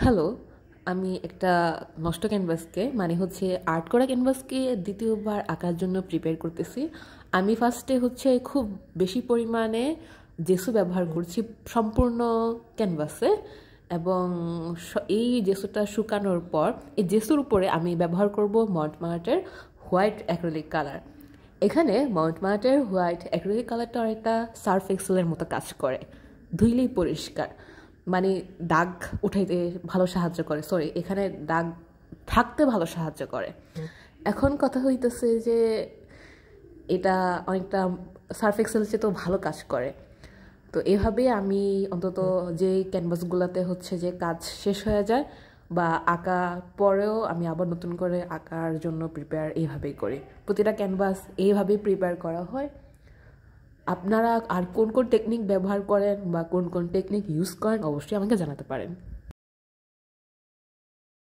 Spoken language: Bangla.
হ্যালো, আমি একটা নষ্ট ক্যানভাসকে মানে হচ্ছে আর্ট করা ক্যানভাসকে দ্বিতীয়বার আঁকার জন্য প্রিপেয়ার করতেছি। আমি ফার্স্টে হচ্ছে খুব বেশি পরিমাণে জেসু ব্যবহার করছি সম্পূর্ণ ক্যানভাসে এবং এই জেসুটা শুকানোর পর এই জেসুর উপরে আমি ব্যবহার করব মন্টমার্টের হোয়াইট অ্যাক্রিলিক কালার। এখানে মন্টমার্টের হোয়াইট অ্যাক্রিলিক কালারটা অনেকটা সার্ফ এক্সেলের মতো কাজ করে, ধুইলেই পরিষ্কার, মানে দাগ উঠাইতে ভালো সাহায্য করে, সরি এখানে দাগ থাকতে ভালো সাহায্য করে। এখন কথা হইতেছে যে এটা অনেকটা সার্ফ এক্সেল চেয়ে তো ভালো কাজ করে। তো এভাবে আমি অন্তত যে ক্যানভাসগুলোতে হচ্ছে যে কাজ শেষ হয়ে যায় বা আঁকা পরেও আমি আবার নতুন করে আঁকার জন্য প্রিপেয়ার এইভাবেই করি। প্রতিটা ক্যানভাস এইভাবেই প্রিপেয়ার করা হয়। আপনারা আর কোন কোন টেকনিক ব্যবহার করেন বা কোন কোন টেকনিক ইউজ করেন অবশ্যই আমাকে জানাতে পারেন।